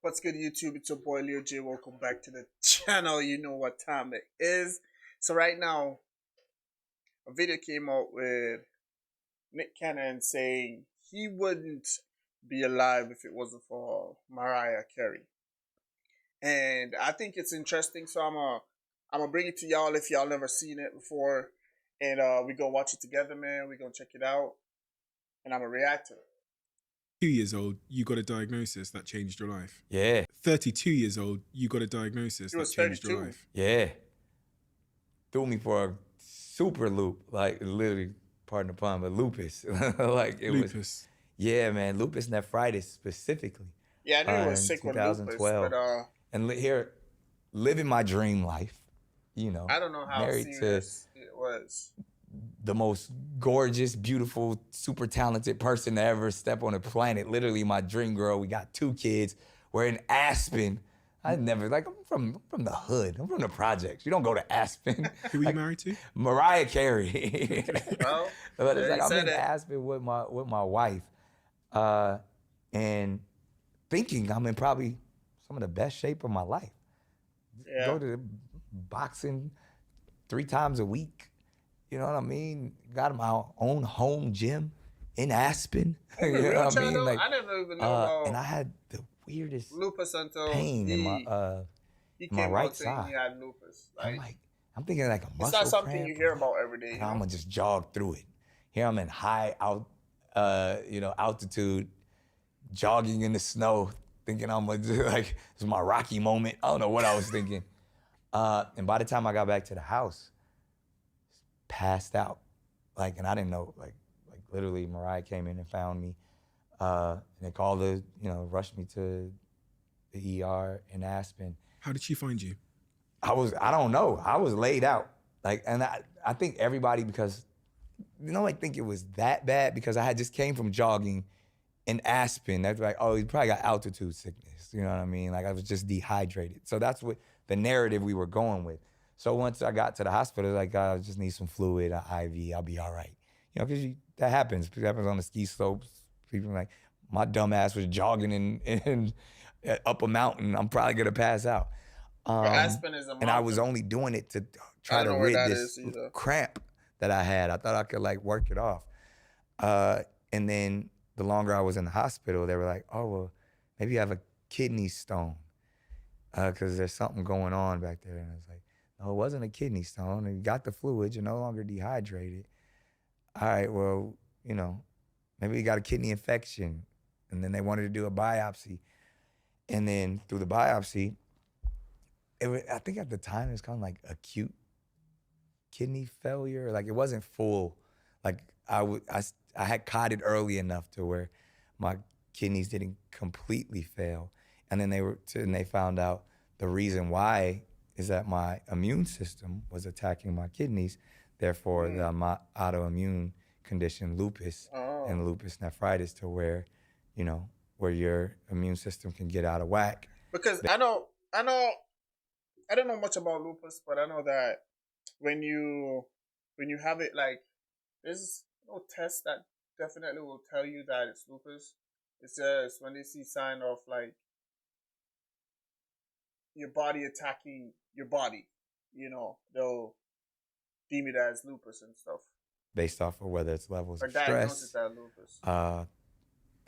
What's good, YouTube? It's your boy LeoJ. Welcome back to the channel. You know what time it is. So right now, a video came out with Nick Cannon saying he wouldn't be alive if it wasn't for Mariah Carey. And I think it's interesting. So I'm gonna bring it to y'all if y'all never seen it before, and we gonna watch it together, man. We gonna check it out, and I'm gonna react to it. 2 years old, you got a diagnosis that changed your life. Yeah. 32 years old, you got a diagnosis He that was changed your 32. life. Yeah. Threw me for a super loop, like literally, pardon the pun, but lupus. Like it Lupus. was. Yeah, man, lupus nephritis specifically. Yeah, I knew he was in sick with lupus, 2012. but And here, living my dream life, you know. I don't know how married serious it was. the most gorgeous, beautiful, super talented person to ever step on the planet. Literally my dream girl. We got 2 kids. We're in Aspen. I'm from the hood. I'm from the projects. You don't go to Aspen. Who were you married to? Mariah Carey. Well, But it's there like you I'm said in it. Aspen with my wife, and thinking I'm in probably some of the best shape of my life. Yeah. Go to boxing 3 times a week. You know what I mean? Got my own home gym in Aspen. You know Real what I mean? channel, Like, I never even know about and I had the weirdest lupus until pain in he my came right out saying side. he had lupus. I'm thinking like a muscle it's not something cramp you or hear what? about every day. And You I'm know? gonna just jog through it. Here I'm in high altitude, jogging in the snow, thinking I'm gonna do like it's my Rocky moment. I don't know what I was thinking. And by the time I got back to the house, passed out. And I didn't know, literally Mariah came in and found me. And they called rushed me to the ER in Aspen. How did she find you? I don't know. I was laid out. And I think everybody, because, I think it was that bad because I had just came from jogging in Aspen. That's like, oh, he probably got altitude sickness. You know what I mean? Like I was just dehydrated. So that's what the narrative we were going with. So once I got to the hospital, I just need some fluid, an IV, I'll be all right. Because that happens. It happens on the ski slopes. People like, my dumb ass was jogging in up a mountain. I'm probably gonna pass out. Aspen is a mountain. And I was only doing it to try to rid this cramp that I had. I thought I could work it off. And then the longer I was in the hospital, they were like, oh, well, maybe you have a kidney stone because there's something going on back there. And I was like, no, it wasn't a kidney stone. You got the fluid. You're no longer dehydrated. All right, well, maybe you got a kidney infection. And then they wanted to do a biopsy. And then through the biopsy, I think at the time it was kind of like acute kidney failure. It wasn't full. I had caught it early enough to where my kidneys didn't completely fail. And then they found out the reason why is that my immune system was attacking my kidneys. Therefore, my autoimmune condition, lupus and lupus nephritis, to where, where your immune system can get out of whack. Because I don't know much about lupus, but I know that when you have it, there's no test that definitely will tell you that it's lupus. It's just when they see sign of your body attacking your body, they'll deem it as lupus and stuff. Based off of whether it's levels of diagnosis stress, that lupus.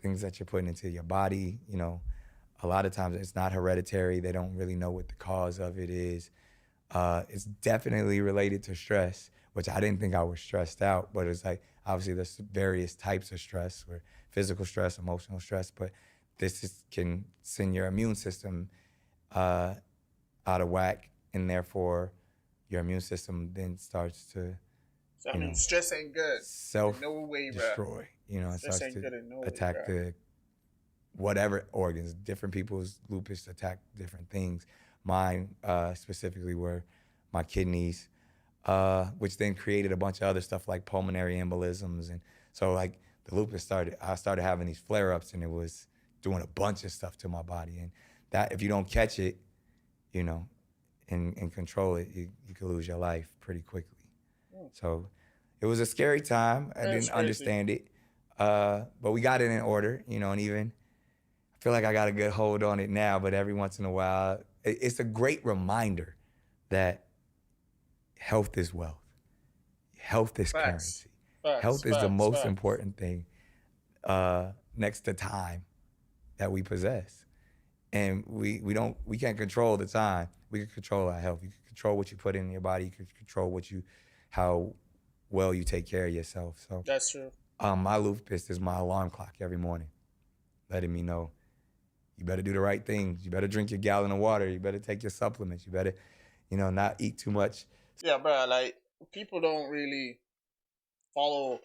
Things that you're putting into your body. A lot of times it's not hereditary. They don't really know what the cause of it is. It's definitely related to stress, which I didn't think I was stressed out, but it's obviously there's various types of stress, where physical stress, emotional stress, but this can send your immune system out of whack, and therefore your immune system then starts to, stress ain't good. Self-destroy. It starts to attack the whatever organs. Different people's lupus attack different things. Mine specifically were my kidneys, which then created a bunch of other stuff like pulmonary embolisms. And so the lupus I started having these flare-ups, and it was doing a bunch of stuff to my body. And that, if you don't catch it, and control it, you could lose your life pretty quickly. So it was a scary time. I didn't understand it. But we got it in order, and even I feel like I got a good hold on it now, but every once in a while, it's a great reminder that health is wealth. Health is Facts. currency. Facts. Health is the Facts. most Facts. important thing next to time that we possess. And we can't control the time. We can control our health. You can control what you put in your body. You can control how well you take care of yourself. So That's true. my lupus is my alarm clock every morning, letting me know you better do the right things. You better drink your gallon of water. You better take your supplements. You better, not eat too much. Yeah, bro. Like people don't really follow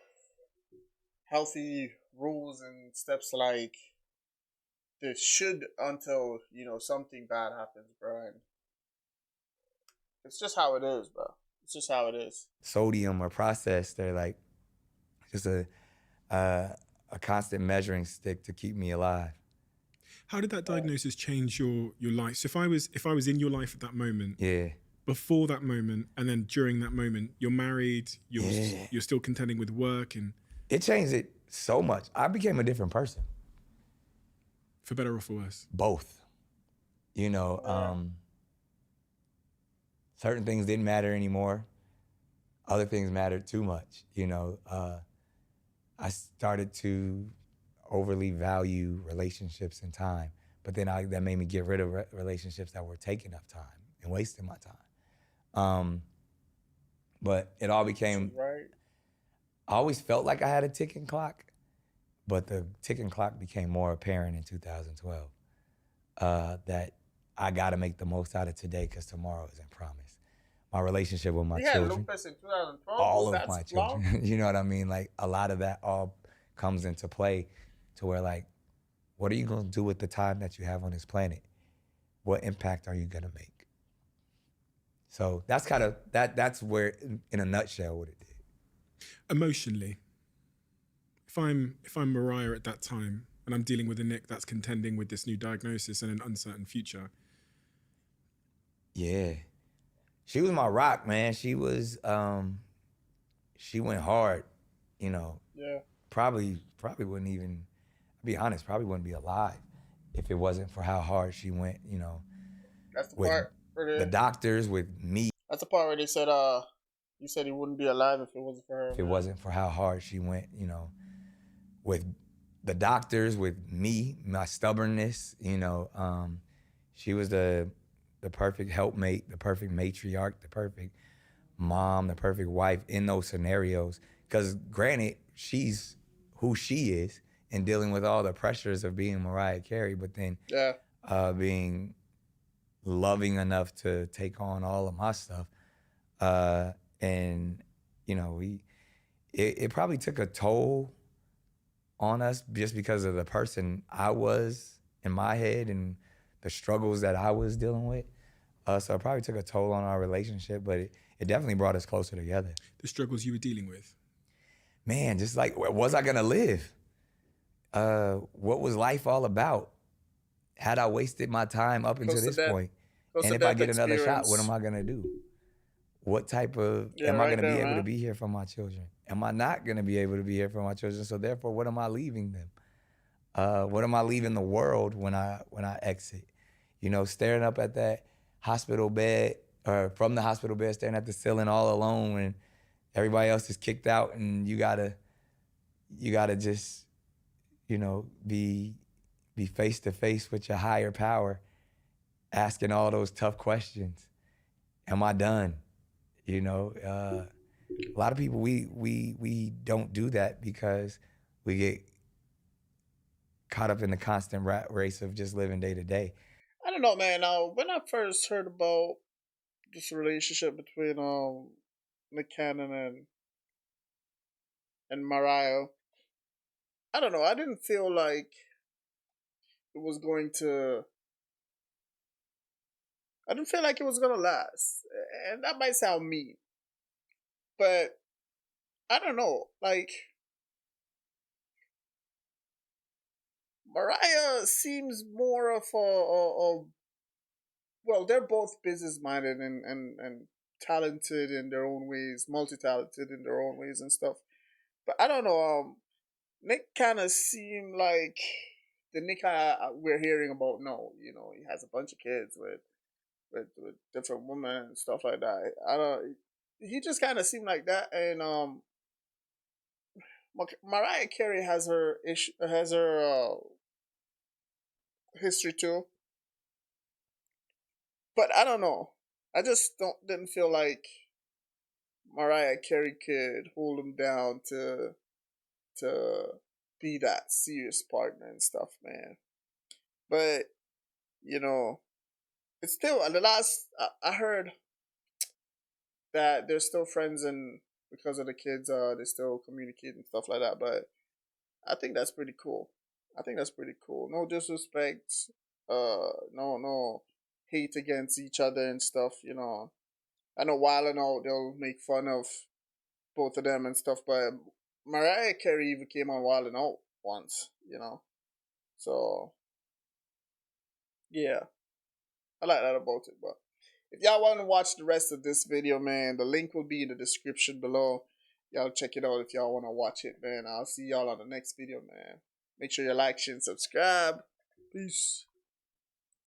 healthy rules and steps like they should until something bad happens, bro. And it's just how it is, bro. It's just how it is. Sodium or processed, they're like just a constant measuring stick to keep me alive. How did that diagnosis change your life? So if I was in your life at that moment, yeah, before that moment, and then during that moment, you're married, you're still contending with work, and it changed it so much. I became a different person. For better or for worse? Both. Certain things didn't matter anymore. Other things mattered too much. I started to overly value relationships and time, but then that made me get rid of relationships that were taking up time and wasting my time. But it all became, right. I always felt like I had a ticking clock, but the ticking clock became more apparent in 2012, that I got to make the most out of today because tomorrow isn't promised. My relationship with my children. You had lupus in 2012? All of my children. You know what I mean? Like a lot of that all comes into play to where like, what are you going to do with the time that you have on this planet? What impact are you going to make? So that's kind of, that's where, in a nutshell, what it did. Emotionally, if I'm Mariah at that time and I'm dealing with a Nick that's contending with this new diagnosis and an uncertain future. Yeah. She was my rock, man. She was, she went hard, Yeah. Probably wouldn't even, I'll be honest, probably wouldn't be alive if it wasn't for how hard she went, That's the with part where the doctors, with me. That's the part where they said, you said he wouldn't be alive if it wasn't for her. If it wasn't for how hard she went, with the doctors, with me, my stubbornness, she was the perfect helpmate, the perfect matriarch, the perfect mom, the perfect wife in those scenarios. Because granted, she's who she is and dealing with all the pressures of being Mariah Carey, but then being loving enough to take on all of my stuff. And, it probably took a toll on us just because of the person I was in my head and the struggles that I was dealing with. So it probably took a toll on our relationship, but it definitely brought us closer together. The struggles you were dealing with? Man, just like, was I gonna live? What was life all about? Had I wasted my time up until this point? And if I get another shot, what am I gonna do? What type of, am I gonna be able to be here for my children? Am I not gonna be able to be here for my children? So therefore, what am I leaving them? What am I leaving the world when I exit? Staring up at that hospital bed, or from the hospital bed, staring at the ceiling all alone when everybody else is kicked out, and you gotta just, be face to face with your higher power, asking all those tough questions. Am I done? A lot of people, we don't do that because we get caught up in the constant rat race of just living day to day. I don't know, man. When I first heard about this relationship between Nick Cannon and Mariah, I don't know. I didn't feel like it was going to. I didn't feel like it was gonna last, and that might sound mean, but I don't know. Like Mariah seems more of a well, they're both business minded and talented in their own ways, multi talented in their own ways and stuff. But I don't know. Nick kind of seemed like the Nick we're hearing about now, you know, he has a bunch of kids with different women and stuff like that. I don't. He just kind of seemed like that, and Mariah Carey has her issue, has her history too. But I don't know. I just didn't feel like Mariah Carey could hold him down to be that serious partner and stuff, man. But you know, it's still the last I heard that they're still friends and because of the kids, they still communicate and stuff like that. But I think that's pretty cool. I think that's pretty cool. No disrespect, no hate against each other and stuff. You know, I know Wild and Out they'll make fun of both of them and stuff, but Mariah Carey even came on Wild and Out once. You know, so yeah, I like that about it. But if y'all want to watch the rest of this video, man, the link will be in the description below. Y'all check it out if y'all want to watch it, man. I'll see y'all on the next video, man. Make sure you like, share, and subscribe. Peace.